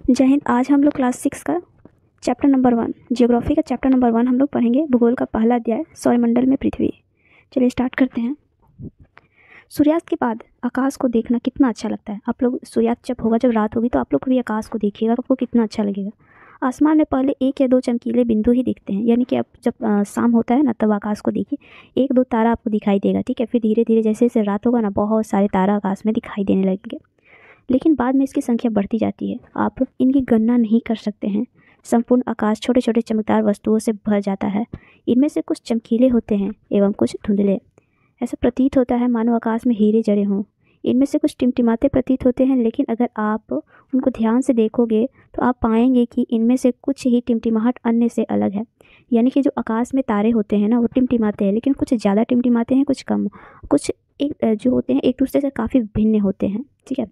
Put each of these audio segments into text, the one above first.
जय हिंद। आज हम लोग क्लास 6 का चैप्टर नंबर 1 जियोग्राफी का चैप्टर नंबर 1 हम लोग पढ़ेंगे। भूगोल का पहला अध्याय सौरमंडल में पृथ्वी। चलिए स्टार्ट करते हैं। सूर्यास्त के बाद आकाश को देखना कितना अच्छा लगता है। आप लोग सूर्यास्त जब होगा, जब रात होगी, तो आप लोग कभी आकाश को देखिएगा, आपको कितना अच्छा लगेगा। आसमान में पहले 1 या 2 चमकीले बिंदु ही दिखते हैं, यानी कि आप जब शाम होता है ना, तब आकाश को देखिए, 1-2 तारा आपको दिखाई देगा। ठीक है, फिर धीरे धीरे जैसे जैसे रात होगा ना, बहुत सारे तारा आकाश में दिखाई देने लगेंगे, लेकिन बाद में इसकी संख्या बढ़ती जाती है। आप इनकी गणना नहीं कर सकते हैं। संपूर्ण आकाश छोटे छोटे चमकदार वस्तुओं से भर जाता है। इनमें से कुछ चमकीले होते हैं एवं कुछ धुंधले। ऐसा प्रतीत होता है मानो आकाश में हीरे जड़े हों। इनमें से कुछ टिमटिमाते प्रतीत होते हैं, लेकिन अगर आप उनको ध्यान से देखोगे तो आप पाएंगे कि इनमें से कुछ ही टिमटिमाहट अन्य से अलग है। यानी कि जो आकाश में तारे होते हैं ना, वो टिमटिमाते हैं, लेकिन कुछ ज़्यादा टिमटिमाते हैं, कुछ कम। कुछ एक जो होते हैं एक दूसरे से काफ़ी भिन्न होते हैं। ठीक है,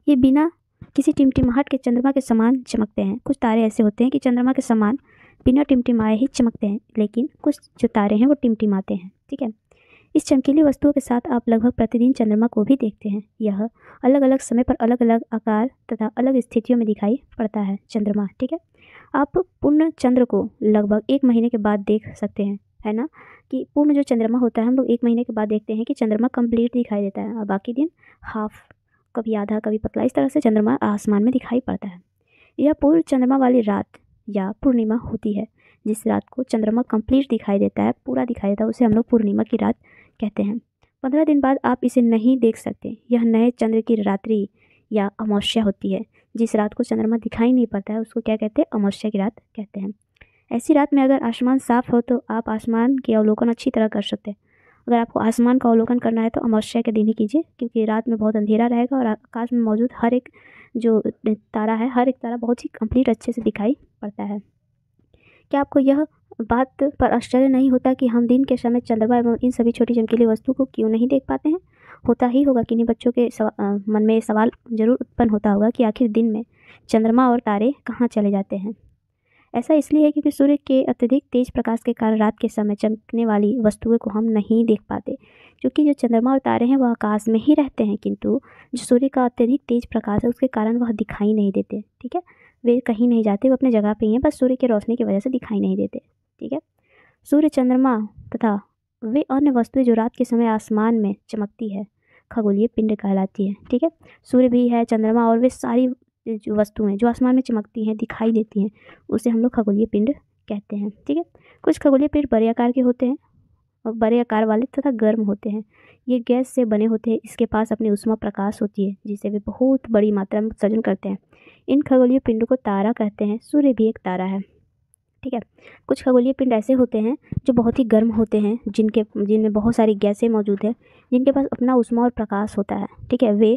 ये बिना किसी टिमटिमाहट के चंद्रमा के समान चमकते हैं। कुछ तारे ऐसे होते हैं कि चंद्रमा के समान बिना टिमटिमाए ही चमकते हैं, लेकिन कुछ जो तारे हैं वो टिमटिमाते हैं। ठीक है, इस चमकीली वस्तुओं के साथ आप लगभग प्रतिदिन चंद्रमा को भी देखते हैं। यह अलग अलग समय पर अलग अलग आकार तथा अलग स्थितियों में दिखाई पड़ता है चंद्रमा। ठीक है, आप पूर्ण चंद्र को लगभग 1 महीने के बाद देख सकते हैं, है ना, कि पूर्ण जो चंद्रमा होता है हम लोग 1 महीने के बाद देखते हैं कि चंद्रमा कंप्लीट दिखाई देता है, और बाकी दिन हाफ, कभी आधा कभी पतला, इस तरह से चंद्रमा आसमान में दिखाई पड़ता है। यह पूर्ण चंद्रमा वाली रात या पूर्णिमा होती है। जिस रात को चंद्रमा कंप्लीट दिखाई देता है, पूरा दिखाई देता है, उसे हम लोग पूर्णिमा की रात कहते हैं। 15 दिन बाद आप इसे नहीं देख सकते। यह नए चंद्र की रात्रि या अमावस्या होती है। जिस रात को चंद्रमा दिखाई नहीं पड़ता है उसको क्या कहते हैं? अमावस्या की रात कहते हैं। ऐसी रात में अगर आसमान साफ हो तो आप आसमान के अवलोकन अच्छी तरह कर सकते हैं। अगर आपको आसमान का अवलोकन करना है तो अमावस्या के दिन ही कीजिए, क्योंकि रात में बहुत अंधेरा रहेगा और आकाश में मौजूद हर एक जो तारा है, हर एक तारा बहुत ही कंप्लीट अच्छे से दिखाई पड़ता है। क्या आपको यह बात पर आश्चर्य नहीं होता कि हम दिन के समय चंद्रमा एवं इन सभी छोटी चमकीली वस्तु को क्यों नहीं देख पाते हैं? होता ही होगा, किन्हीं बच्चों के मन में सवाल जरूर उत्पन्न होता होगा कि आखिर दिन में चंद्रमा और तारे कहाँ चले जाते हैं। ऐसा इसलिए है क्योंकि सूर्य के अत्यधिक तेज प्रकाश के कारण रात के समय चमकने वाली वस्तुओं को हम नहीं देख पाते। क्योंकि जो चंद्रमा और तारे हैं वह आकाश में ही रहते हैं, किंतु जो सूर्य का अत्यधिक तेज प्रकाश है उसके कारण वह दिखाई नहीं देते। ठीक है, वे कहीं नहीं जाते, वो अपने जगह पे ही हैं, बस सूर्य की रोशनी की वजह से दिखाई नहीं देते। ठीक है, सूर्य, चंद्रमा तथा वे अन्य वस्तुएं जो रात के समय आसमान में चमकती है खगोलीय पिंड कहलाती है। ठीक है, सूर्य भी है, चंद्रमा, और वे सारी जो वस्तुएं जो आसमान में चमकती हैं, दिखाई देती हैं, उसे हम लोग खगोलीय पिंड कहते हैं। ठीक है, कुछ खगोलीय पिंड बड़े आकार के होते हैं और बड़े आकार वाले तथा गर्म होते हैं। ये गैस से बने होते हैं। इसके पास अपनी उष्मा प्रकाश होती है जिसे वे बहुत बड़ी मात्रा में उत्सर्जन करते हैं। इन खगोलीय पिंडों को तारा कहते हैं। सूर्य भी एक तारा है। ठीक है, कुछ खगोलीय पिंड ऐसे होते हैं जो बहुत ही गर्म होते हैं, जिनमें बहुत सारी गैसें मौजूद है, जिनके पास अपना उष्मा और प्रकाश होता है। ठीक है,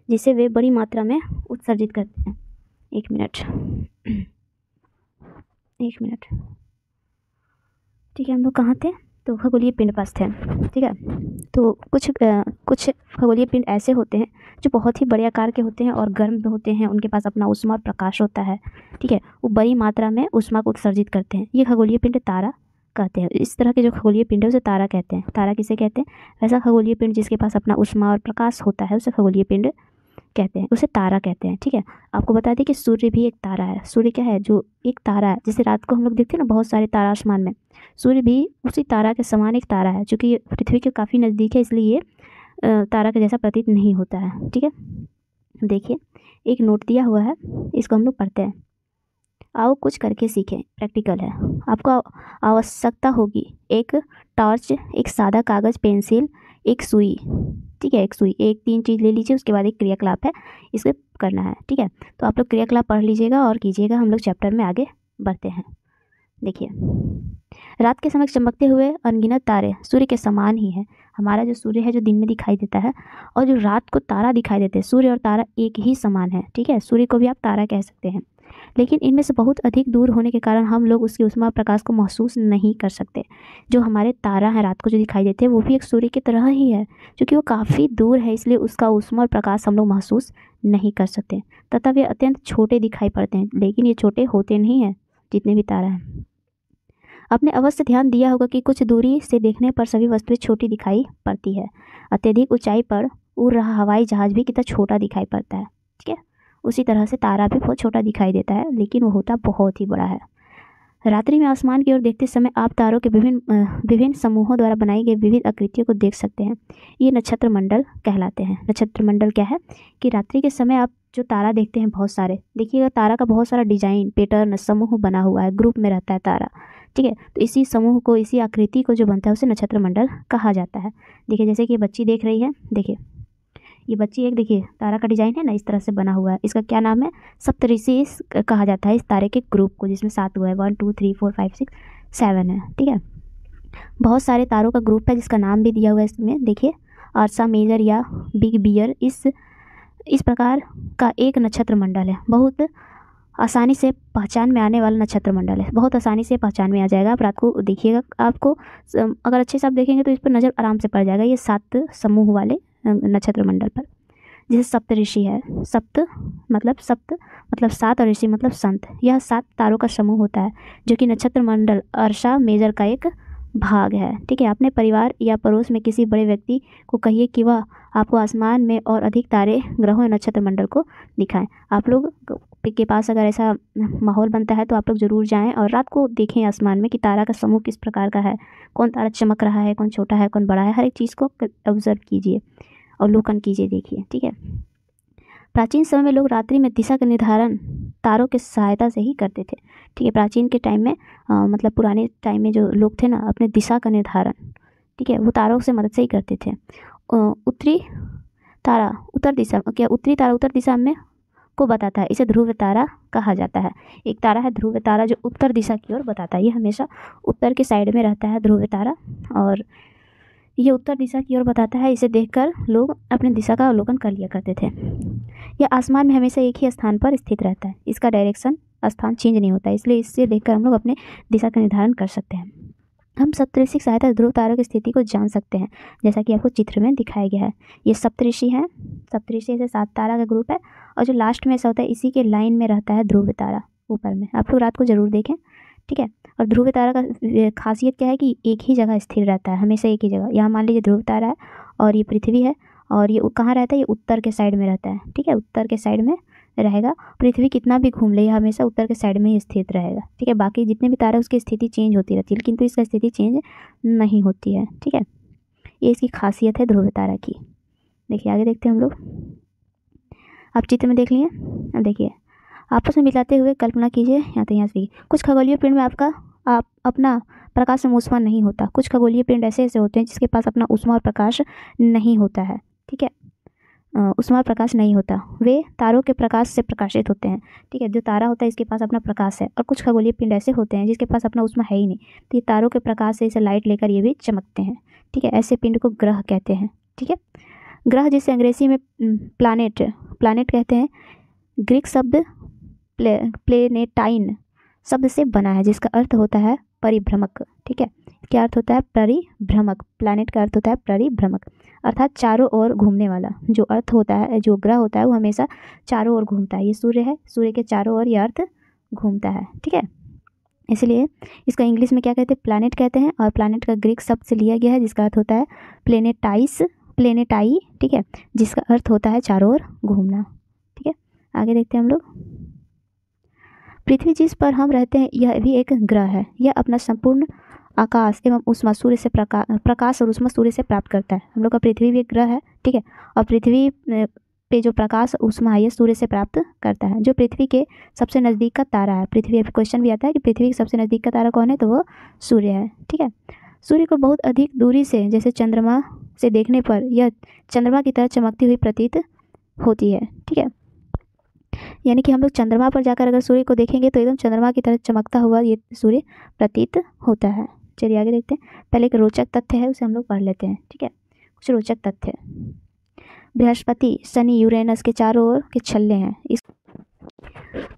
जिसे वे बड़ी मात्रा में उत्सर्जित करते हैं। एक मिनट। ठीक है, हम लोग कहाँ थे? तो खगोलीय पिंड पास थे। ठीक है, तो कुछ खगोलीय पिंड ऐसे होते हैं जो बहुत ही बड़े आकार के होते हैं और गर्म होते हैं, उनके पास अपना उष्मा और प्रकाश होता है। ठीक है, वो बड़ी मात्रा में उष्मा को उत्सर्जित करते हैं। ये खगोलीय पिंड तारा कहते हैं। इस तरह के जो खगोलीय पिंड है उसे तारा कहते हैं। तारा किसे कहते हैं? वैसा खगोलीय पिंड जिसके पास अपना उष्मा और प्रकाश होता है उसे खगोलीय पिंड कहते हैं, उसे तारा कहते हैं। ठीक है, आपको बता दें कि सूर्य भी एक तारा है। सूर्य क्या है? जो एक तारा है। जैसे रात को हम लोग देखते हैं ना बहुत सारे तारा आसमान में, सूर्य भी उसी तारा के समान एक तारा है। चूँकि पृथ्वी के काफ़ी नज़दीक है, इसलिए ये तारा के जैसा प्रतीत नहीं होता है। ठीक है, देखिए एक नोट दिया हुआ है, इसको हम लोग पढ़ते हैं। आओ कुछ करके सीखें। प्रैक्टिकल है। आपको आवश्यकता होगी एक टॉर्च, एक सादा कागज़, पेंसिल, एक सुई। ठीक है, एक सुई, एक 3 चीज़ ले लीजिए। उसके बाद एक क्रियाकलाप है, इसे करना है। ठीक है, तो आप लोग क्रियाकलाप पढ़ लीजिएगा और कीजिएगा। हम लोग चैप्टर में आगे बढ़ते हैं। देखिए, रात के समय चमकते हुए अनगिनत तारे सूर्य के समान ही है। हमारा जो सूर्य है जो दिन में दिखाई देता है, और जो रात को तारा दिखाई देते हैं, सूर्य और तारा एक ही समान है। ठीक है, सूर्य को भी आप तारा कह सकते हैं, लेकिन इनमें से बहुत अधिक दूर होने के कारण हम लोग उसकी उष्मा प्रकाश को महसूस नहीं कर सकते। जो हमारे तारा हैं रात को जो दिखाई देते हैं वो भी एक सूर्य की तरह ही है, क्योंकि वो काफ़ी दूर है, इसलिए उसका उष्मा और प्रकाश हम लोग महसूस नहीं कर सकते, तथा वे अत्यंत छोटे दिखाई पड़ते हैं। लेकिन ये छोटे होते नहीं हैं जितने भी तारा हैं। आपने अवश्य ध्यान दिया होगा कि कुछ दूरी से देखने पर सभी वस्तुएं छोटी दिखाई पड़ती है। अत्यधिक ऊंचाई पर उड़ रहा हवाई जहाज भी कितना छोटा दिखाई पड़ता है। ठीक है, उसी तरह से तारा भी बहुत छोटा दिखाई देता है, लेकिन वो होता बहुत ही बड़ा है। रात्रि में आसमान की ओर देखते समय आप तारों के विभिन्न समूहों द्वारा बनाई गई विविध आकृतियों को देख सकते हैं। ये नक्षत्र मंडल कहलाते हैं। नक्षत्र मंडल क्या है कि रात्रि के समय आप जो तारा देखते हैं बहुत सारे, देखिएगा तारा का बहुत सारा डिजाइन, पैटर्न, समूह बना हुआ है, ग्रुप में रहता है तारा। ठीक है, तो इसी समूह को, इसी आकृति को जो बनता है उसे नक्षत्र मंडल कहा जाता है। देखिए जैसे कि ये बच्ची देख रही है, देखिए ये बच्ची एक, देखिए तारा का डिजाइन है ना, इस तरह से बना हुआ है। इसका क्या नाम है? सप्तऋषि कहा जाता है इस तारे के ग्रुप को, जिसमें 7 हुआ है, 1 2 3 4 5 6 7 है। ठीक है, बहुत सारे तारों का ग्रुप है जिसका नाम भी दिया हुआ है इसमें। देखिए अर्सा मेजर या बिग बियर इस प्रकार का एक नक्षत्र मंडल है। बहुत आसानी से पहचान में आने वाला नक्षत्र मंडल है, बहुत आसानी से पहचान में आ जाएगा। आप रात को देखिएगा, आपको अगर अच्छे से आप देखेंगे तो इस पर नज़र आराम से पड़ जाएगा। ये 7 समूह वाले नक्षत्र मंडल पर, जैसे सप्तऋषि है, सप्त मतलब 7 और ऋषि मतलब संत। यह 7 तारों का समूह होता है जो कि नक्षत्र मंडल अर्सा मेजर का एक भाग है। ठीक है, अपने परिवार या पड़ोस में किसी बड़े व्यक्ति को कहिए कि वह आपको आसमान में और अधिक तारे, ग्रहों या नक्षत्र मंडल को दिखाएं। आप लोग के पास अगर ऐसा माहौल बनता है तो आप लोग ज़रूर जाएं और रात को देखें आसमान में कि तारा का समूह किस प्रकार का है, कौन तारा चमक रहा है, कौन छोटा है, कौन बड़ा है, हर एक चीज़ को ऑब्जर्व कीजिए, अवलोकन कीजिए, देखिए। ठीक है, प्राचीन समय में लोग रात्रि में दिशा का निर्धारण तारों की सहायता से ही करते थे। ठीक है, प्राचीन के टाइम में मतलब पुराने टाइम में जो लोग थे ना, अपने दिशा का निर्धारण, ठीक है, वो तारों से मदद से ही करते थे। उत्तरी तारा उत्तर दिशा में को बताता है, इसे ध्रुव तारा कहा जाता है। एक तारा है ध्रुव तारा जो उत्तर दिशा की ओर बताता है। ये हमेशा उत्तर के साइड में रहता है ध्रुव तारा, और ये उत्तर दिशा की ओर बताता है। इसे देखकर लोग अपने दिशा का अवलोकन कर लिया करते थे। यह आसमान में हमेशा एक ही स्थान पर स्थित रहता है, इसका डायरेक्शन स्थान चेंज नहीं होता, इसलिए इससे देखकर हम लोग अपने दिशा का निर्धारण कर सकते हैं। हम सप्तऋषि की सहायता ध्रुव तारों की स्थिति को जान सकते हैं, जैसा कि आपको चित्र में दिखाया गया है। ये सप्तऋषि हैं, सप्तऋषि से 7 तारा का ग्रुप है, और जो लास्ट में ऐसा होता है इसी के लाइन में रहता है ध्रुव तारा ऊपर में। आप लोग रात को ज़रूर देखें। ठीक है, और ध्रुव तारा का खासियत क्या है कि एक ही जगह स्थिर रहता है, हमेशा एक ही जगह। यहाँ मान लीजिए ध्रुव तारा है और ये पृथ्वी है, और ये कहाँ रहता है? ये उत्तर के साइड में रहता है। ठीक है, उत्तर के साइड में रहेगा। पृथ्वी कितना भी घूम ले, हमेशा उत्तर के साइड में ही स्थित रहेगा। ठीक है, बाकी जितने भी तारे हैं उसकी स्थिति चेंज होती रहती है, किंतु इसका स्थिति चेंज नहीं होती है। ठीक है, ये इसकी खासियत है ध्रुव तारा की। देखिए आगे देखते हैं हम लोग। आप चित्र में देख लिए। अब देखिए, आपस में मिलाते हुए कल्पना कीजिए, यहाँ से कुछ खगोलीय पिंड में आप अपना प्रकाश में ऊष्मा नहीं होता। कुछ खगोलीय पिंड ऐसे होते हैं जिसके पास अपना ऊष्मा और प्रकाश नहीं होता है। ठीक है, ऊष्मा और प्रकाश नहीं होता, वे तारों के प्रकाश से प्रकाशित होते हैं। ठीक है, जो तारा होता है इसके पास अपना प्रकाश है, और कुछ खगोलीय पिंड ऐसे होते हैं जिसके पास अपना ऊष्मा है ही नहीं, तो ये तारों के प्रकाश से इसे लाइट लेकर ये भी चमकते हैं। ठीक है, ऐसे पिंड को ग्रह कहते हैं। ठीक है, ग्रह जिसे अंग्रेजी में प्लानेट कहते हैं, ग्रीक शब्द प्लेनेटाइन शब्द से बना है, जिसका अर्थ होता है परिभ्रमक। ठीक है, क्या अर्थ होता है? परिभ्रमक। प्लैनेट का अर्थ होता है परिभ्रमक, अर्थात चारों ओर घूमने वाला। जो अर्थ होता है, जो ग्रह होता है, वो हमेशा चारों ओर घूमता है। ये सूर्य है, सूर्य के चारों ओर ये अर्थ घूमता है। ठीक है, इसलिए इसका इंग्लिश में क्या कहते हैं? प्लैनेट कहते हैं, और प्लैनेट का ग्रीक शब्द से लिया गया है जिसका अर्थ होता है प्लेनेटाई। ठीक है, जिसका अर्थ होता है चारों ओर घूमना। ठीक है, आगे देखते हैं हम लोग। पृथ्वी जिस पर हम रहते हैं यह भी एक ग्रह है। यह अपना संपूर्ण आकाश एवं ऊष्मा सूर्य से प्रकाश और ऊष्मा सूर्य से प्राप्त करता है। हम लोग का पृथ्वी भी एक ग्रह है। ठीक है, और पृथ्वी पे जो प्रकाश ऊष्मा है ये सूर्य से प्राप्त करता है। जो पृथ्वी के सबसे नज़दीक का तारा है, पृथ्वी क्वेश्चन भी आता है कि पृथ्वी के सबसे नज़दीक का तारा कौन है, तो वो सूर्य है। ठीक है, सूर्य को बहुत अधिक दूरी से, जैसे चंद्रमा से देखने पर यह चंद्रमा की तरह चमकती हुई प्रतीत होती है। ठीक है, यानी कि हम लोग चंद्रमा पर जाकर अगर सूर्य को देखेंगे तो एकदम चंद्रमा की तरह चमकता हुआ ये सूर्य प्रतीत होता है। चलिए आगे देखते हैं। पहले एक रोचक तथ्य है, उसे हम लोग पढ़ लेते हैं। ठीक है, कुछ रोचक तथ्य। बृहस्पति, शनि, यूरेनस के चारों ओर के छल्ले हैं।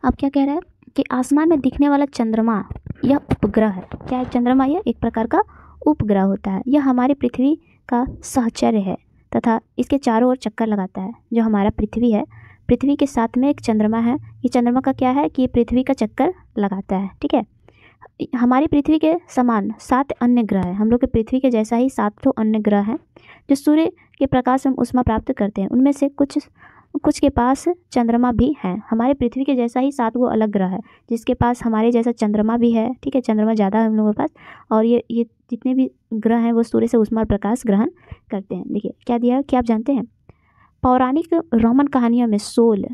अब क्या कह रहा है कि आसमान में दिखने वाला चंद्रमा यह उपग्रह है। क्या है चंद्रमा? यह एक प्रकार का उपग्रह होता है। यह हमारी पृथ्वी का सहचर्य है तथा इसके चारों ओर चक्कर लगाता है। जो हमारा पृथ्वी है, पृथ्वी के साथ में एक चंद्रमा है। ये चंद्रमा का क्या है कि ये पृथ्वी का चक्कर लगाता है। ठीक है, हमारी पृथ्वी के समान 7 अन्य ग्रह हैं। हम लोग के पृथ्वी के जैसा ही 7 अन्य ग्रह हैं जो सूर्य के प्रकाश में ऊष्मा प्राप्त करते हैं। उनमें से कुछ कुछ के पास चंद्रमा भी हैं। हमारे पृथ्वी के जैसा ही 7 अलग ग्रह है जिसके पास हमारे जैसा चंद्रमा भी है, ठीक है, चंद्रमा ज़्यादा है हम लोगों के पास। और ये जितने भी ग्रह हैं वो सूर्य से ऊष्मा और प्रकाश ग्रहण करते हैं। देखिए क्या दिया है, क्या आप जानते हैं? पौराणिक रोमन कहानियों में सोल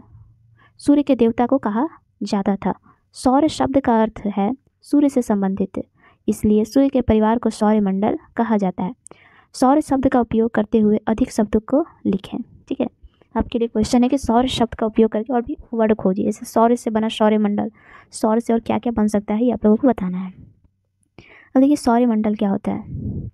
सूर्य के देवता को कहा जाता था। सौर शब्द का अर्थ है सूर्य से संबंधित, इसलिए सूर्य के परिवार को सौरमंडल कहा जाता है। सौर शब्द का उपयोग करते हुए अधिक शब्दों को लिखें। ठीक है, आपके लिए क्वेश्चन है कि सौर शब्द का उपयोग करके और भी वर्ड खोजिए। जैसे सौर्य से बना सौरमंडल, सौर से और क्या क्या बन सकता है ये आप लोगों को बताना है। अब देखिए सौरमंडल क्या होता है।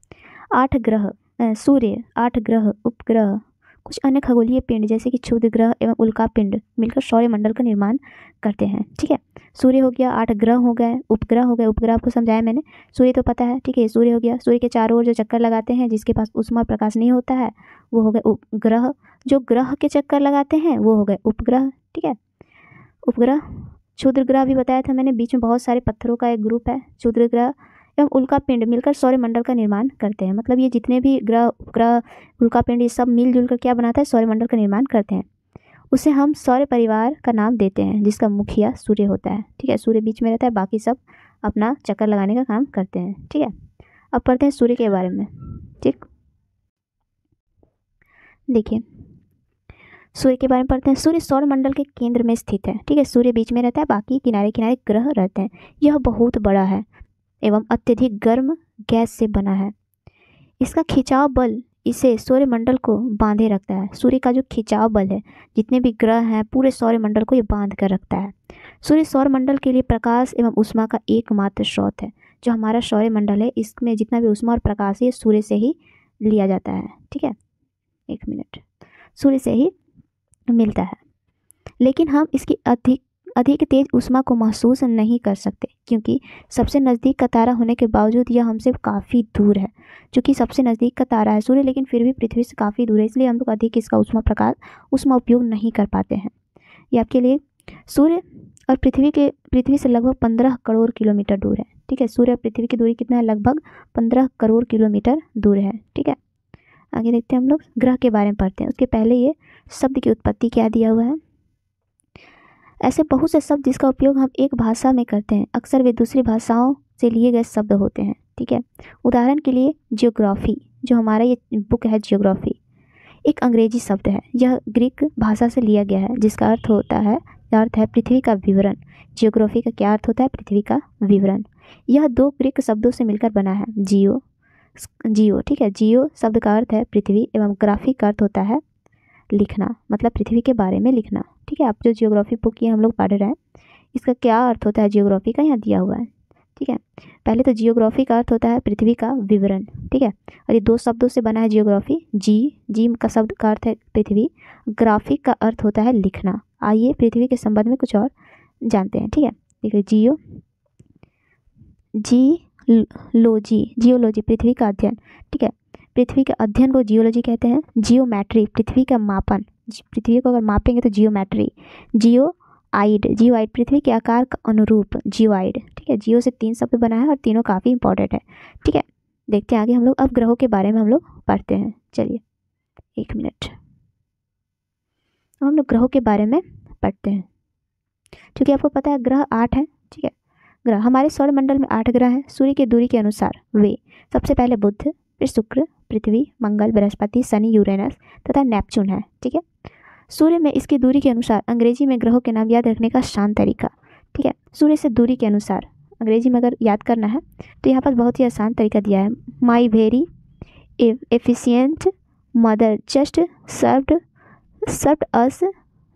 8 ग्रह, सूर्य, 8 ग्रह, उपग्रह, कुछ अन्य खगोलीय पिंड जैसे कि क्षुद्र ग्रह एवं उल्का पिंड मिलकर सौरमंडल का निर्माण करते हैं। ठीक है, सूर्य हो गया, 8 ग्रह हो गए, उपग्रह हो गए, उपग्रह आपको समझाया मैंने, सूर्य तो पता है। ठीक है, सूर्य हो गया, सूर्य के चारों ओर जो चक्कर लगाते हैं जिसके पास ऊष्मा प्रकाश नहीं होता है वो हो गए उपग्रह। जो ग्रह के चक्कर लगाते हैं वो हो गए उपग्रह। ठीक है, उपग्रह। क्षुद्र ग्रह भी बताया था मैंने, बीच में बहुत सारे पत्थरों का एक ग्रुप है। क्षुद्र ग्रह एवं उल्का पिंड मिलकर सौरमंडल का निर्माण करते हैं। मतलब ये जितने भी ग्रह, उपग्रह, उल्का पिंड, ये सब मिलजुल कर क्या बनाता है, सौरमंडल का निर्माण करते हैं। उसे हम सौर परिवार का नाम देते हैं जिसका मुखिया सूर्य होता है। ठीक है, सूर्य बीच में रहता है, बाकी सब अपना चक्कर लगाने का काम करते हैं। ठीक है, अब पढ़ते हैं सूर्य के बारे में। ठीक, देखिए सूर्य के बारे में पढ़ते हैं। सूर्य सौरमंडल के केंद्र में स्थित है। ठीक है, सूर्य बीच में रहता है, बाकी किनारे किनारे ग्रह रहते हैं। यह बहुत बड़ा है एवं अत्यधिक गर्म गैस से बना है। इसका खिंचाव बल इसे सौरमंडल को बांधे रखता है। सूर्य का जो खिंचाव बल है, जितने भी ग्रह हैं पूरे सौरमंडल को ये बांध कर रखता है। सूर्य सौरमंडल के लिए प्रकाश एवं ऊष्मा का एकमात्र स्रोत है। जो हमारा सौरमंडल है इसमें जितना भी ऊष्मा और प्रकाश है सूर्य से ही लिया जाता है। ठीक है, एक मिनट, सूर्य से ही मिलता है। लेकिन हम इसकी अधिक तेज ऊष्मा को महसूस नहीं कर सकते क्योंकि सबसे नज़दीक का तारा होने के बावजूद यह हमसे काफ़ी दूर है। चूँकि सबसे नज़दीक का तारा है सूर्य, लेकिन फिर भी पृथ्वी से काफ़ी दूर है, इसलिए हम लोग अधिक इसका ऊष्मा उपयोग नहीं कर पाते हैं। ये आपके लिए सूर्य और पृथ्वी से लगभग 15 करोड़ किलोमीटर दूर है। ठीक है, सूर्य और पृथ्वी की दूरी कितना है, लगभग 15 करोड़ किलोमीटर दूर है। ठीक है, आगे देखते हैं हम लोग ग्रह के बारे में पढ़ते हैं। उसके पहले ये शब्द की उत्पत्ति क्या दिया हुआ है। ऐसे बहुत से शब्द जिसका उपयोग हम एक भाषा में करते हैं अक्सर वे दूसरी भाषाओं से लिए गए शब्द होते हैं। ठीक है, उदाहरण के लिए जियोग्राफी, जो हमारा ये बुक है जियोग्राफी, एक अंग्रेजी शब्द है। यह ग्रीक भाषा से लिया गया है जिसका अर्थ है पृथ्वी का विवरण। जियोग्राफी का क्या अर्थ होता है, पृथ्वी का विवरण। यह 2 ग्रीक शब्दों से मिलकर बना है, जियो। ठीक है, जियो शब्द का अर्थ है पृथ्वी एवं ग्राफी का अर्थ होता है लिखना, मतलब पृथ्वी के बारे में लिखना। ठीक है, आप जो जियोग्राफी बुक ये हम लोग पढ़ रहे हैं इसका क्या अर्थ होता है जियोग्राफी का, यहाँ दिया हुआ है। ठीक है, पहले तो जियोग्राफी का अर्थ होता है पृथ्वी का विवरण। ठीक है, और ये 2 शब्दों से बना है जियोग्राफी। जी का शब्द का अर्थ है पृथ्वी, ग्राफिक का अर्थ होता है लिखना। आइए पृथ्वी के संबंध में कुछ और जानते हैं। ठीक है, देखिए जियोलॉजी पृथ्वी का अध्ययन। ठीक है, पृथ्वी के अध्ययन को जियोलॉजी कहते हैं। जियोमेट्री पृथ्वी का मापन, पृथ्वी को अगर मापेंगे तो जियोमेट्री। जियोआइड पृथ्वी के आकार का अनुरूप जियोआइड। ठीक है, जियो से 3 शब्द बना है और तीनों काफ़ी इंपॉर्टेंट है। ठीक है, देखते हैं आगे हम लोग अब ग्रहों के बारे में हम लोग पढ़ते हैं। चलिए 1 मिनट, अब हम लोग ग्रहों के बारे में पढ़ते हैं। क्योंकि आपको पता है ग्रह 8 हैं। ठीक है, ग्रह हमारे सौरमंडल में 8 ग्रह हैं। सूर्य की दूरी के अनुसार वे सबसे पहले बुध, फिर शुक्र, पृथ्वी, मंगल, बृहस्पति, शनि, यूरेनस तथा नेपच्यून है। ठीक है, सूर्य में इसकी दूरी के अनुसार अंग्रेजी में ग्रहों के नाम याद रखने का आसान तरीका। ठीक है, सूर्य से दूरी के अनुसार अंग्रेजी में अगर याद करना है तो यहाँ पर बहुत ही आसान तरीका दिया है। My very efficient mother just served us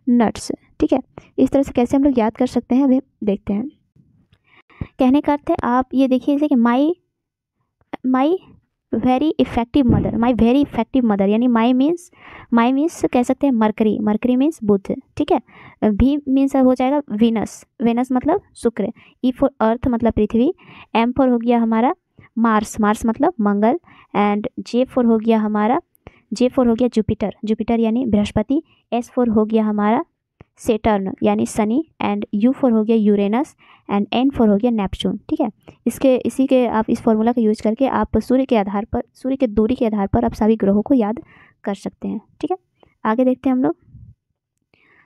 nuts. ठीक है, इस तरह से कैसे हम लोग याद कर सकते हैं अभी देखते हैं। कहने का अर्थ है आप ये देखिए जैसे कि माई वेरी इफेक्टिव मदर, यानी माई मीन्स कह सकते हैं मरकरी मीन्स बुध। ठीक है, भी मीन्स हो जाएगा वीनस मतलब शुक्र, ई फॉर अर्थ मतलब पृथ्वी, एम फॉर हो गया हमारा मार्स मतलब मंगल, एंड जे फॉर हो गया जुपिटर यानी बृहस्पति, एस फॉर हो गया हमारा सेटर्न यानी शनि, एंड यू फॉर हो गया यूरेनस, एंड एन फॉर हो गया नेपच्यून। ठीक है, इसी के आप इस फॉर्मूला का यूज करके आप सूर्य के दूरी के आधार पर आप सभी ग्रहों को याद कर सकते हैं। ठीक है, आगे देखते हैं हम लोग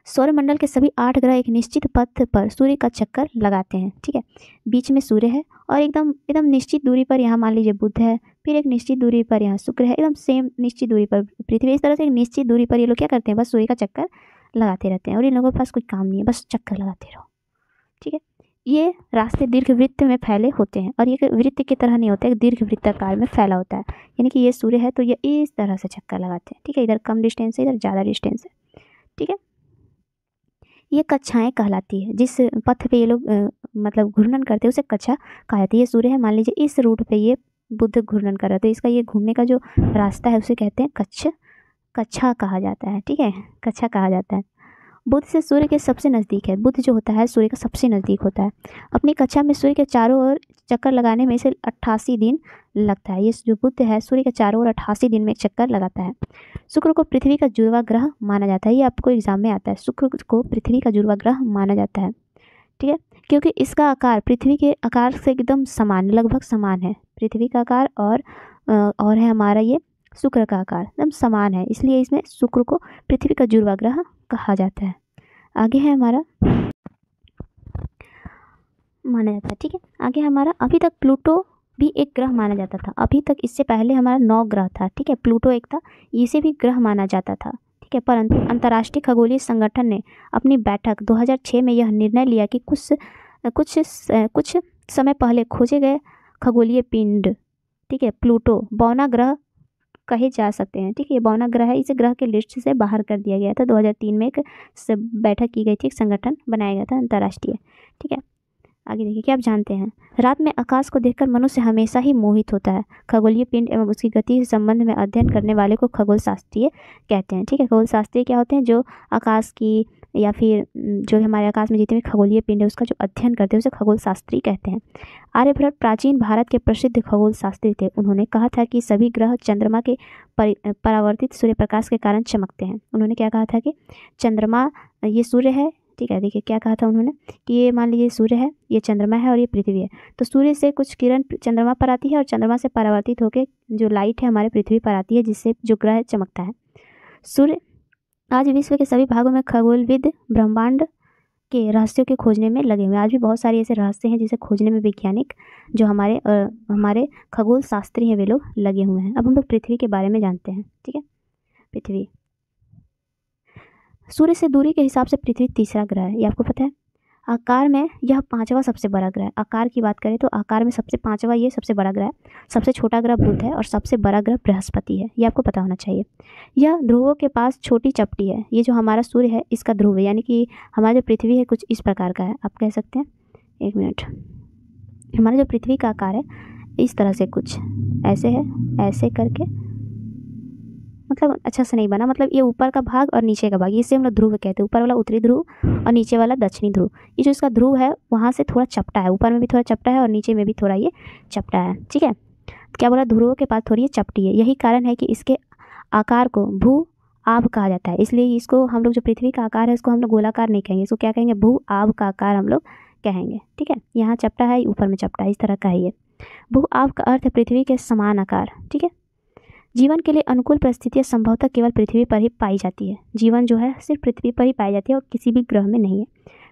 सौरमंडल के सभी 8 ग्रह एक निश्चित पथ पर सूर्य का चक्कर लगाते हैं, ठीक है। बीच में सूर्य है और एकदम एकदम निश्चित दूरी पर यहाँ मान लीजिए बुध है, फिर एक निश्चित दूरी पर यहाँ शुक्र है, एकदम सेम निश्चित दूरी पर पृथ्वी। इस तरह से एक निश्चित दूरी पर ये लोग क्या करते हैं, बस सूर्य का चक्कर लगाते रहते हैं और इन लोगों के पास कोई काम नहीं है, बस चक्कर लगाते रहो, ठीक है। ये रास्ते दीर्घवृत्त में फैले होते हैं और ये वृत्त की तरह नहीं होता है, दीर्घवृत्ताकार में फैला होता है। यानी कि ये सूर्य है तो ये इस तरह से चक्कर लगाते हैं, ठीक है। इधर कम डिस्टेंस है, इधर ज़्यादा डिस्टेंस है, ठीक है। ये कक्षाएं कहलाती है, जिस पथ पे ये लोग मतलब घूर्णन करते हैं उसे कक्षा कहा जाता है। ये सूर्य है, मान लीजिए इस रूट पे ये बुध घूर्णन कर रहा है तो इसका ये घूमने का जो रास्ता है उसे कहते हैं कक्षा कहा जाता है, ठीक है, कक्षा कहा जाता है। बुध से सूर्य के सबसे नज़दीक है, बुध जो होता है सूर्य का सबसे नज़दीक होता है। अपनी कक्षा में सूर्य के चारों ओर चक्कर लगाने में इसे 88 दिन लगता है। ये जो बुध है सूर्य के चारों ओर 88 दिन में एक चक्कर लगाता है। शुक्र को पृथ्वी का जुड़वा ग्रह माना जाता है, ये आपको एग्जाम में आता है, शुक्र को पृथ्वी का जुड़वा ग्रह माना जाता है, ठीक है, क्योंकि इसका आकार पृथ्वी के आकार से एकदम समान, लगभग समान है। पृथ्वी का आकार और है हमारा ये शुक्र का आकार एकदम समान है, इसलिए इसमें शुक्र को पृथ्वी का जुड़वा ग्रह कहा जाता है। आगे है हमारा माना जाता है, ठीक है। आगे हमारा अभी तक प्लूटो भी एक ग्रह माना जाता था, अभी तक इससे पहले हमारा 9 ग्रह था, ठीक है। प्लूटो एक था, इसे भी ग्रह माना जाता था, ठीक है। परंतु अंतर्राष्ट्रीय खगोलीय संगठन ने अपनी बैठक 2006 में यह निर्णय लिया कि कुछ समय पहले खोजे गए खगोलीय पिंड, ठीक है, प्लूटो बौना ग्रह कहे जा सकते हैं, ठीक है। ये बौना ग्रह है, इसे ग्रह के लिस्ट से बाहर कर दिया गया था। 2003 में एक बैठक की गई थी, एक संगठन बनाया गया था अंतर्राष्ट्रीय, ठीक है। आगे देखिए क्या आप जानते हैं, रात में आकाश को देखकर मनुष्य हमेशा ही मोहित होता है। खगोलीय पिंड एवं उसकी गति के संबंध में अध्ययन करने वाले को खगोल शास्त्रीय कहते हैं, ठीक है। खगोल शास्त्रीय क्या होते हैं, जो आकाश की या फिर जो हमारे आकाश में जितने भी खगोलीय पिंड है उसका जो अध्ययन करते हैं उसे खगोल शास्त्री कहते हैं। आर्यभट्ट प्राचीन भारत के प्रसिद्ध खगोल शास्त्री थे। उन्होंने कहा था कि सभी ग्रह चंद्रमा के परावर्तित सूर्य प्रकाश के कारण चमकते हैं। उन्होंने क्या कहा था कि चंद्रमा ये सूर्य है, ठीक है। देखिए क्या कहा था उन्होंने कि ये मान लीजिए सूर्य है, ये चंद्रमा है और ये पृथ्वी है, तो सूर्य से कुछ किरण चंद्रमा पर आती है और चंद्रमा से परावर्तित होकर जो लाइट है हमारे पृथ्वी पर आती है, जिससे जो ग्रह चमकता है। सूर्य आज विश्व के सभी भागों में खगोलविद ब्रह्मांड के रहस्यों के खोजने में लगे हुए हैं। आज भी बहुत सारे ऐसे रहस्य हैं जिसे खोजने में वैज्ञानिक जो हमारे खगोल शास्त्री हैं वे लोग लगे हुए हैं। अब हम लोग पृथ्वी के बारे में जानते हैं, ठीक है। पृथ्वी सूर्य से दूरी के हिसाब से पृथ्वी तीसरा ग्रह है, ये आपको पता है। आकार में यह 5वां सबसे बड़ा ग्रह है। आकार की बात करें तो आकार में सबसे 5वां ये सबसे बड़ा ग्रह है। सबसे छोटा ग्रह बुध है और सबसे बड़ा ग्रह बृहस्पति है, ये आपको पता होना चाहिए। यह ध्रुवों के पास छोटी चपटी है। ये जो हमारा सूर्य है इसका ध्रुव है, यानी कि हमारा जो पृथ्वी है कुछ इस प्रकार का है, आप कह सकते हैं। एक मिनट, हमारा जो पृथ्वी का आकार है इस तरह से कुछ ऐसे है, ऐसे करके, मतलब अच्छा से नहीं बना, मतलब ये ऊपर का भाग और नीचे का भाग, इसे हम लोग ध्रुव कहते हैं। ऊपर वाला उत्तरी ध्रुव और नीचे वाला दक्षिणी ध्रुव। ये जो इसका ध्रुव है वहाँ से थोड़ा चपटा है, ऊपर में भी थोड़ा चपटा है और नीचे में भी थोड़ा ये चपटा है, ठीक है। क्या बोला, ध्रुवों के पास थोड़ी ये चपटी है। यही कारण है कि इसके आकार को भू आभ कहा जाता है। इसलिए इसको हम लोग जो पृथ्वी का आकार है इसको हम लोग गोलाकार नहीं कहेंगे, इसको क्या कहेंगे, भू आभ का आकार हम लोग कहेंगे, ठीक है। यहाँ चपटा है, ऊपर में चपटा है, इस तरह का है ये। भू आभ का अर्थ है पृथ्वी के समान आकार, ठीक है। जीवन के लिए अनुकूल परिस्थितियाँ संभवतः केवल पृथ्वी पर ही पाई जाती है। जीवन जो है सिर्फ पृथ्वी पर ही पाई जाती है और किसी भी ग्रह में नहीं है।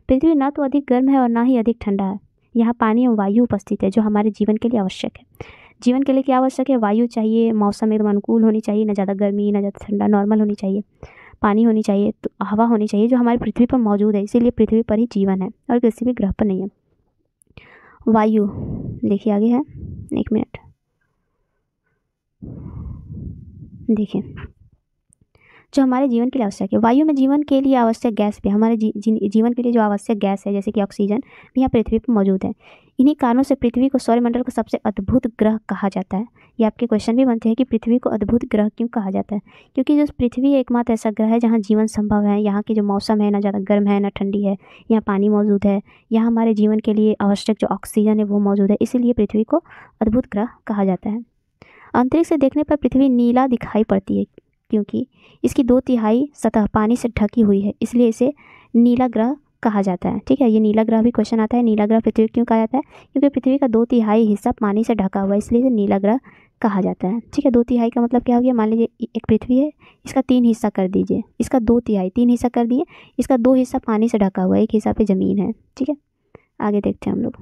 पृथ्वी ना तो अधिक गर्म है और ना ही अधिक ठंडा है। यहाँ पानी और वायु उपस्थित है जो हमारे जीवन के लिए आवश्यक है। जीवन के लिए क्या आवश्यक है, वायु चाहिए, मौसम एकदम अनुकूल होनी चाहिए, ना ज़्यादा गर्मी ना ज़्यादा ठंडा, नॉर्मल होनी चाहिए, पानी होनी चाहिए, तो हवा होनी चाहिए जो हमारी पृथ्वी पर मौजूद है। इसीलिए पृथ्वी पर ही जीवन है और किसी भी ग्रह पर नहीं है। वायु देखिए आगे है, एक मिनट देखिए, जो हमारे जीवन के लिए आवश्यक है। वायु में जीवन के लिए आवश्यक गैस भी, हमारे जीवन के लिए जो आवश्यक गैस है जैसे कि ऑक्सीजन भी यहाँ पृथ्वी पर मौजूद है। इन्हीं कारणों से पृथ्वी को सौरमंडल का सबसे अद्भुत ग्रह कहा जाता है। ये आपके क्वेश्चन भी बनते हैं कि पृथ्वी को अद्भुत ग्रह क्यों कहा जाता है, क्योंकि जो पृथ्वी एकमात्र ऐसा ग्रह है जहाँ जीवन संभव है। यहाँ की जो मौसम है ना ज़्यादा गर्म है ना ठंडी है, यहाँ पानी मौजूद है, यहाँ हमारे जीवन के लिए आवश्यक जो ऑक्सीजन है वो मौजूद है, इसीलिए पृथ्वी को अद्भुत ग्रह कहा जाता है। अंतरिक्ष से देखने पर पृथ्वी नीला दिखाई पड़ती है क्योंकि इसकी 2/3 सतह पानी से ढकी हुई है, इसलिए इसे नीला ग्रह कहा जाता है। ठीक है, ये नीला ग्रह भी क्वेश्चन आता है। नीला ग्रह पृथ्वी क्यों कहा जाता है? क्योंकि पृथ्वी का 2/3 हिस्सा पानी से ढका हुआ है, इसलिए इसे नीला ग्रह कहा जाता है। ठीक है, 2/3 का मतलब क्या हो गया? मान लीजिए एक पृथ्वी है, इसका 3 हिस्सा कर दीजिए, इसका 2/3 3 हिस्सा कर दिए, इसका 2 हिस्सा पानी से ढका हुआ है, एक हिस्सा पे ज़मीन है। ठीक है, आगे देखते हैं हम लोग।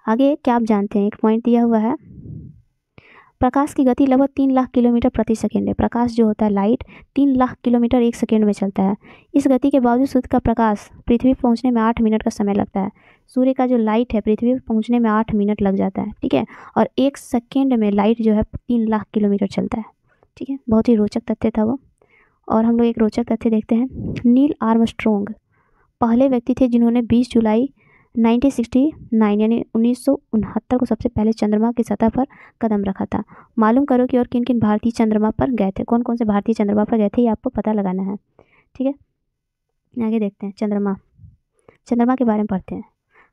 आगे क्या आप जानते हैं, एक पॉइंट दिया हुआ है, प्रकाश की गति लगभग 3 लाख किलोमीटर प्रति सेकेंड है। प्रकाश जो होता है, लाइट 3 लाख किलोमीटर 1 सेकेंड में चलता है। इस गति के बावजूद सूर्य का प्रकाश पृथ्वी पहुंचने में 8 मिनट का समय लगता है। सूर्य का जो लाइट है पृथ्वी पर पहुंचने में 8 मिनट लग जाता है। ठीक है, और 1 सेकेंड में लाइट जो है 3 लाख किलोमीटर चलता है। ठीक है, बहुत ही रोचक तथ्य था वो। और हम लोग एक रोचक तथ्य देखते हैं। नील आर्मस्ट्रॉन्ग पहले व्यक्ति थे जिन्होंने 20 जुलाई 1969 यानी 1969 को सबसे पहले चंद्रमा की सतह पर कदम रखा था। मालूम करो कि और किन किन भारतीय चंद्रमा पर गए थे, कौन कौन से भारतीय चंद्रमा पर गए थे, ये आपको पता लगाना है। ठीक है, आगे देखते हैं। चंद्रमा के बारे में पढ़ते हैं।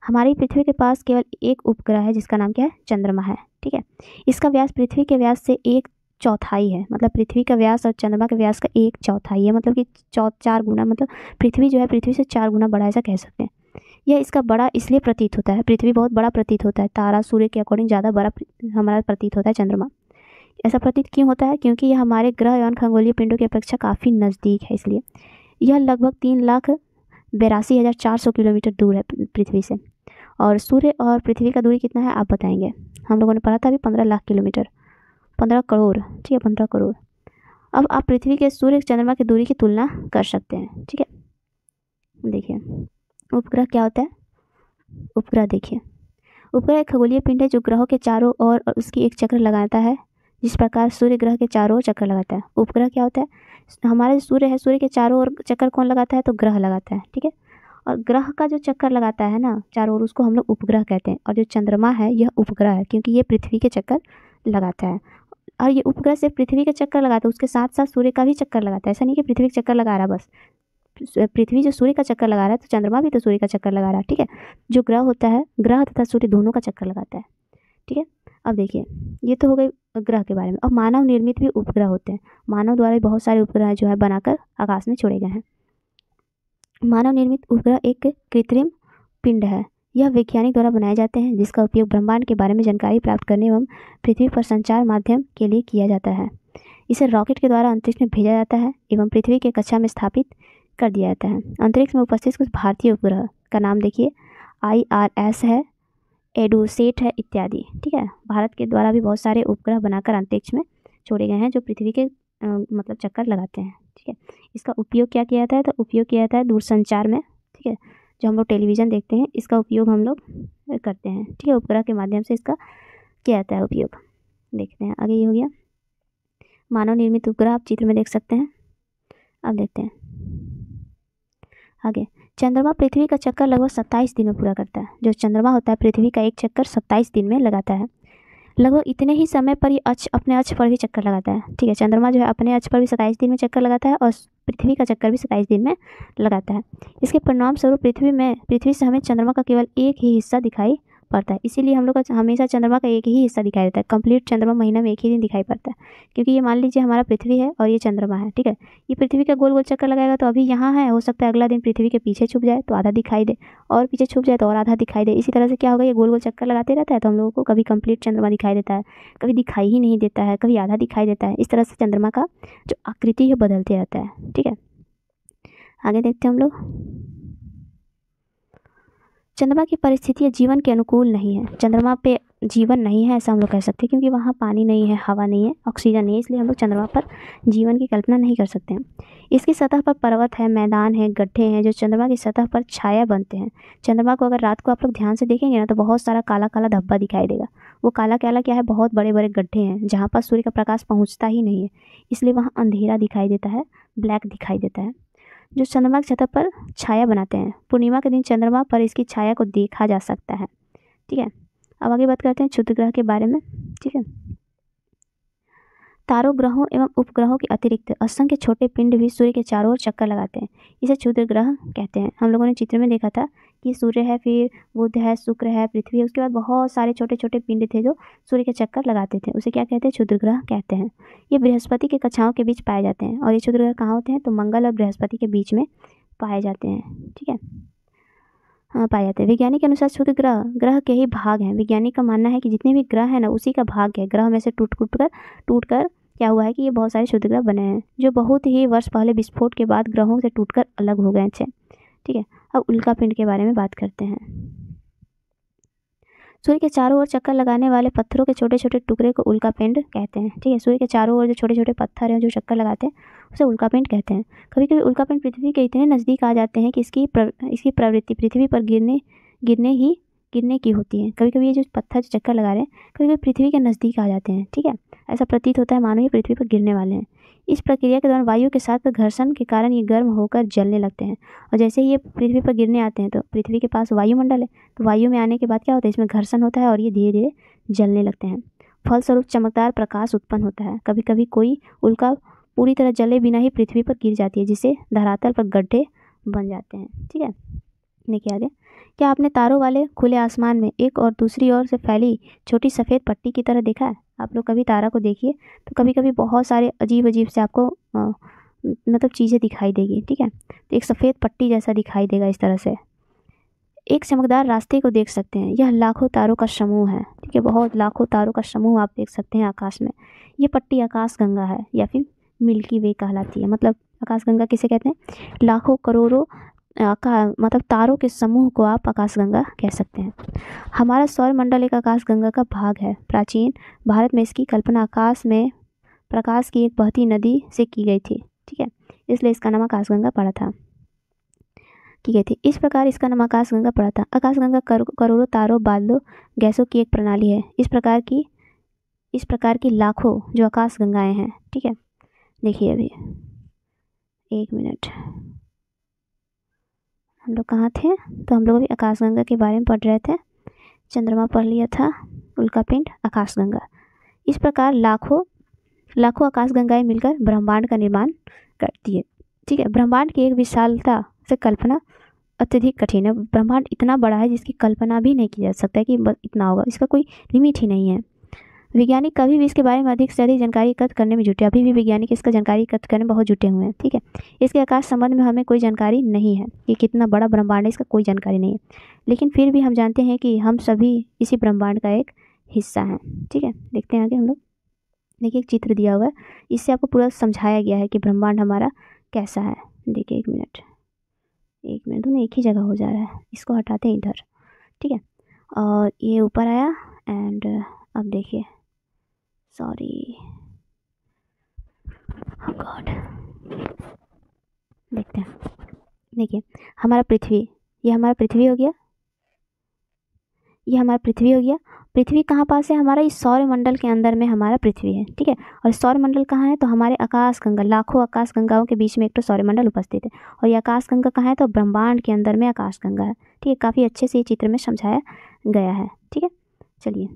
हमारी पृथ्वी के पास केवल एक उपग्रह है जिसका नाम क्या है? चंद्रमा है। ठीक है, इसका व्यास पृथ्वी के व्यास से 1/4 है। मतलब पृथ्वी का व्यास और चंद्रमा के व्यास का 1/4 है, मतलब कि 4 गुना, मतलब पृथ्वी जो है पृथ्वी से 4 गुना बड़ा, ऐसा कह सकते हैं। यह इसका बड़ा इसलिए प्रतीत होता है, पृथ्वी बहुत बड़ा प्रतीत होता है, तारा सूर्य के अकॉर्डिंग ज़्यादा बड़ा हमारा प्रतीत होता है चंद्रमा। ऐसा प्रतीत क्यों होता है? क्योंकि यह हमारे ग्रह एवं खगोलीय पिंडों की अपेक्षा काफ़ी नज़दीक है, इसलिए यह लगभग 3,82,400 किलोमीटर दूर है पृथ्वी से। और सूर्य और पृथ्वी का दूरी कितना है आप बताएंगे? हम लोगों ने पढ़ा था अभी 15 लाख किलोमीटर, 15 करोड़। ठीक है, 15 करोड़। अब आप पृथ्वी के सूर्य चंद्रमा की दूरी की तुलना कर सकते हैं। ठीक है, देखिए उपग्रह क्या होता है। उपग्रह देखिए, उपग्रह एक खगोलीय पिंड है जो ग्रहों के चारों ओर और उसकी एक चक्र लगाता है, जिस प्रकार सूर्य ग्रह के चारों ओर चक्कर लगाता है। उपग्रह क्या होता है? हमारा जो सूर्य है, सूर्य के चारों ओर चक्कर कौन लगाता है? तो ग्रह लगाता है। ठीक है, और ग्रह का जो चक्कर लगाता है ना चारों ओर, उसको हम लोग उपग्रह कहते हैं। और जो चंद्रमा है यह उपग्रह है, क्योंकि ये पृथ्वी के चक्कर लगाता है। और ये उपग्रह सिर्फ पृथ्वी के चक्कर लगाता है, उसके साथ साथ सूर्य का भी चक्कर लगाता है। ऐसा नहीं कि पृथ्वी के चक्कर लगा रहा बस, पृथ्वी जो सूर्य का चक्कर लगा रहा है तो चंद्रमा भी तो सूर्य का चक्कर लगा रहा है। ठीक है, जो ग्रह होता है, ग्रह तथा सूर्य दोनों का चक्कर लगाता है। ठीक है, अब देखिए ये तो हो गई ग्रह के बारे में। अब मानव निर्मित भी उपग्रह होते हैं। मानव द्वारा भी बहुत सारे उपग्रह जो है बनाकर आकाश में छोड़े गए हैं। मानव निर्मित उपग्रह एक कृत्रिम पिंड है। यह वैज्ञानिक द्वारा बनाए जाते हैं, जिसका उपयोग ब्रह्मांड के बारे में जानकारी प्राप्त करने एवं पृथ्वी पर संचार माध्यम के लिए किया जाता है। इसे रॉकेट के द्वारा अंतरिक्ष में भेजा जाता है एवं पृथ्वी के कक्षा में स्थापित कर दिया जाता है। अंतरिक्ष में उपस्थित कुछ भारतीय उपग्रह का नाम देखिए, IRS है, एडुसेट है इत्यादि। ठीक है, भारत के द्वारा भी बहुत सारे उपग्रह बनाकर अंतरिक्ष में छोड़े गए हैं जो पृथ्वी के मतलब चक्कर लगाते हैं। ठीक है, इसका उपयोग क्या किया जाता है? तो उपयोग किया जाता है दूरसंचार में। ठीक है, जो हम लोग टेलीविज़न देखते हैं इसका उपयोग हम लोग करते हैं। ठीक है, उपग्रह के माध्यम से इसका किया जाता है उपयोग। देखते हैं आगे, ये हो गया मानव निर्मित उपग्रह, आप चित्र में देख सकते हैं। अब देखते हैं आगे। चंद्रमा पृथ्वी का चक्कर लगभग 27 दिन में पूरा करता है। जो चंद्रमा होता है पृथ्वी का एक चक्कर 27 दिन में लगाता है। लगभग इतने ही समय पर ये अपने अक्ष पर भी चक्कर लगाता है। ठीक है, चंद्रमा जो है अपने अक्ष पर भी 27 दिन में चक्कर लगाता है और पृथ्वी का चक्कर भी 27 दिन में लगाता है। इसके परिणाम स्वरूप पृथ्वी से हमें चंद्रमा का केवल एक ही हिस्सा दिखाई पड़ता है। इसीलिए हम लोग का हमेशा चंद्रमा का एक ही हिस्सा दिखाई देता है। कंप्लीट चंद्रमा महीना में एक ही दिन दिखाई पड़ता है, क्योंकि ये मान लीजिए हमारा पृथ्वी है और ये चंद्रमा है। ठीक है, ये पृथ्वी का गोल गोल चक्कर लगाएगा तो अभी यहाँ है, हो सकता है अगला दिन पृथ्वी के पीछे छुप जाए तो आधा दिखाई दे, और पीछे छुप जाए तो और आधा दिखाई दे। इसी तरह से क्या होगा, ये गोल गोल चक्कर लगाते रहता है तो हम लोगों को कभी कंप्लीट चंद्रमा दिखाई देता है, कभी दिखाई ही नहीं देता है, कभी आधा दिखाई देता है। इस तरह से चंद्रमा का जो आकृति है बदलते रहता है। ठीक है, आगे देखते हैं हम लोग। चंद्रमा की परिस्थितियाँ जीवन के अनुकूल नहीं है। चंद्रमा पे जीवन नहीं है ऐसा हम लोग कह सकते हैं, क्योंकि वहाँ पानी नहीं है, हवा नहीं है, ऑक्सीजन नहीं है, इसलिए हम लोग चंद्रमा पर जीवन की कल्पना नहीं कर सकते हैं। इसकी सतह पर पर्वत है, मैदान है, गड्ढे हैं जो चंद्रमा की सतह पर छाया बनते हैं। चंद्रमा को अगर रात को आप लोग ध्यान से देखेंगे ना तो बहुत सारा काला काला धब्बा दिखाई देगा। वो काला काला क्या है, बहुत बड़े बड़े गड्ढे हैं जहाँ पर सूर्य का प्रकाश पहुँचता ही नहीं है, इसलिए वहाँ अंधेरा दिखाई देता है, ब्लैक दिखाई देता है, जो चंद्रमा की सतह पर छाया बनाते हैं। पूर्णिमा के दिन चंद्रमा पर इसकी छाया को देखा जा सकता है। ठीक है, अब आगे बात करते हैं क्षुद्र ग्रह के बारे में। ठीक है, तारों, ग्रहों एवं उपग्रहों के अतिरिक्त असंख्य छोटे पिंड भी सूर्य के चारों ओर चक्कर लगाते हैं। इसे क्षुद्र ग्रह कहते हैं। हम लोगों ने चित्र में देखा था कि सूर्य है, फिर बुध है, शुक्र है, पृथ्वी है, उसके बाद बहुत सारे छोटे छोटे पिंड थे जो सूर्य के चक्कर लगाते थे। उसे क्या कहते हैं? क्षुद्र ग्रह कहते हैं। ये बृहस्पति की कक्षाओं के बीच पाए जाते हैं। और ये क्षुद्र ग्रह कहाँ होते हैं? तो मंगल और बृहस्पति के बीच में पाए जाते हैं। ठीक है, हाँ पाए जाते हैं। वैज्ञानिक के अनुसार क्षुद्र ग्रह के ही भाग हैं। वैज्ञानिक का मानना है कि जितने भी ग्रह हैं ना उसी का भाग है। ग्रह में से टूट कर क्या हुआ है कि ये बहुत सारे क्षुद्र ग्रह बने हैं जो बहुत ही वर्ष पहले विस्फोट के बाद ग्रहों से टूटकर अलग हो गए थे। ठीक है, अब उल्कापिंड के बारे में बात करते हैं। सूर्य के चारों ओर चक्कर लगाने वाले पत्थरों के छोटे छोटे टुकड़े को उल्कापिंड कहते हैं। ठीक है, सूर्य के चारों ओर जो छोटे छोटे पत्थर हैं जो चक्कर लगाते हैं उसे उल्कापिंड कहते हैं। कभी कभी उल्कापिंड पृथ्वी के इतने नज़दीक आ जाते हैं कि इसकी प्रवृत्ति पृथ्वी पर गिरने की होती है। कभी कभी ये जो पत्थर जो चक्कर लगा रहे हैं कभी कभी पृथ्वी के नज़दीक आ जाते हैं। ठीक है, ऐसा प्रतीत होता है मानो ये पृथ्वी पर गिरने वाले हैं। इस प्रक्रिया के दौरान वायु के साथ घर्षण के कारण ये गर्म होकर जलने लगते हैं और जैसे ही ये पृथ्वी पर गिरने आते हैं तो पृथ्वी के पास वायुमंडल है, तो वायु में आने के बाद क्या होता है, इसमें घर्षण होता है और ये धीरे धीरे जलने लगते हैं। फलस्वरूप चमकदार प्रकाश उत्पन्न होता है। कभी कभी कोई उल्का पूरी तरह जले बिना ही पृथ्वी पर गिर जाती है जिससे धरातल पर गड्ढे बन जाते हैं। ठीक है, देखिए आगे, क्या आपने तारों वाले खुले आसमान में एक और दूसरी ओर से फैली छोटी सफ़ेद पट्टी की तरह देखा है? आप लोग कभी तारा को देखिए तो कभी कभी बहुत सारे अजीब अजीब से आपको मतलब चीज़ें दिखाई देगी। ठीक है, तो एक सफ़ेद पट्टी जैसा दिखाई देगा इस तरह से। एक चमकदार रास्ते को देख सकते हैं। यह लाखों तारों का समूह है। ठीक है, बहुत लाखों तारों का समूह आप देख सकते हैं आकाश में। ये पट्टी आकाश गंगा है या फिर मिल्की वे कहलाती है। मतलब आकाश गंगा किसे कहते हैं? लाखों करोड़ों मतलब तारों के समूह को आप आकाशगंगा कह सकते हैं। हमारा सौरमंडल एक आकाशगंगा का भाग है। प्राचीन भारत में इसकी कल्पना आकाश में प्रकाश की एक बहती नदी से की गई थी। ठीक है, इसलिए इसका नाम आकाशगंगा पड़ा था, की गई थी। इस प्रकार इसका नाम आकाशगंगा पड़ा था। आकाशगंगा करोड़ों तारों बादलों गैसों की एक प्रणाली है। इस प्रकार की लाखों जो आकाशगंगाएं हैं। ठीक है, देखिए अभी एक मिनट, हम लोग कहाँ थे? तो हम लोग अभी आकाशगंगा के बारे में पढ़ रहे थे। चंद्रमा पढ़ लिया था, उल्कापिंड, आकाशगंगा। इस प्रकार लाखों आकाशगंगाएं मिलकर ब्रह्मांड का निर्माण करती है। ठीक है, ब्रह्मांड की एक विशालता से कल्पना अत्यधिक कठिन है। ब्रह्मांड इतना बड़ा है जिसकी कल्पना भी नहीं की जा सकता है कि बस इतना होगा, इसका कोई लिमिट ही नहीं है। वैज्ञानिक कभी भी इसके बारे में अधिक से अधिक जानकारी एकत्र करने में जुटे। अभी भी वैज्ञानिक इसका जानकारी एकत्र करने में बहुत जुटे हुए हैं। ठीक है, इसके आकाश संबंध में हमें कोई जानकारी नहीं है कि कितना बड़ा ब्रह्मांड है, इसका कोई जानकारी नहीं है। लेकिन फिर भी हम जानते हैं कि हम सभी इसी ब्रह्मांड का एक हिस्सा हैं। ठीक है, देखते हैं आगे हम लोग। देखिए एक चित्र दिया हुआ है, इससे आपको पूरा समझाया गया है कि ब्रह्मांड हमारा कैसा है। देखिए एक मिनट दोनों एक ही जगह हो जा रहा है, इसको हटाते हैं इधर। ठीक है, और ये ऊपर आया एंड अब देखिए, सॉरी गॉड, देखते हैं। देखिए हमारा पृथ्वी, ये हमारा पृथ्वी हो गया, ये हमारा पृथ्वी हो गया। पृथ्वी कहाँ पास है? हमारा इस सौरमंडल के अंदर में हमारा पृथ्वी है। ठीक है, और सौरमंडल कहाँ है? तो हमारे आकाशगंगा, लाखों आकाशगंगाओं के बीच में एक तो सौरमंडल उपस्थित है। और ये आकाशगंगा कहाँ है? तो ब्रह्मांड के अंदर में आकाशगंगा है। ठीक है, काफ़ी अच्छे से ये चित्र में समझाया गया है। ठीक है, चलिए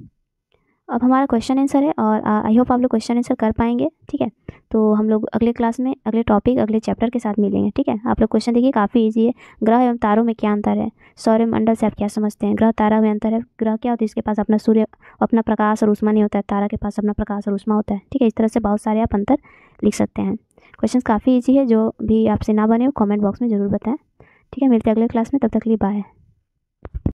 अब हमारा क्वेश्चन आंसर है और आई होप आप लोग क्वेश्चन आंसर कर पाएंगे। ठीक है, तो हम लोग अगले क्लास में अगले टॉपिक अगले चैप्टर के साथ मिलेंगे। ठीक है, आप लोग क्वेश्चन देखिए, काफ़ी इजी है। ग्रह एवं तारों में क्या अंतर है? सौरमंडल से आप क्या समझते हैं? ग्रह तारा में अंतर है। ग्रह क्या होता है? इसके पास अपना सूर्य अपना प्रकाश और ऊष्मा नहीं होता है, तारा के पास अपना प्रकाश और ऊष्मा होता है। ठीक है, इस तरह से बहुत सारे आप अंतर लिख सकते हैं। क्वेश्चन काफ़ी ईजी है, जो भी आपसे ना बने वो कॉमेंट बॉक्स में ज़रूर बताएं। ठीक है, मिलते हैं अगले क्लास में, तब तक के लिए बाय।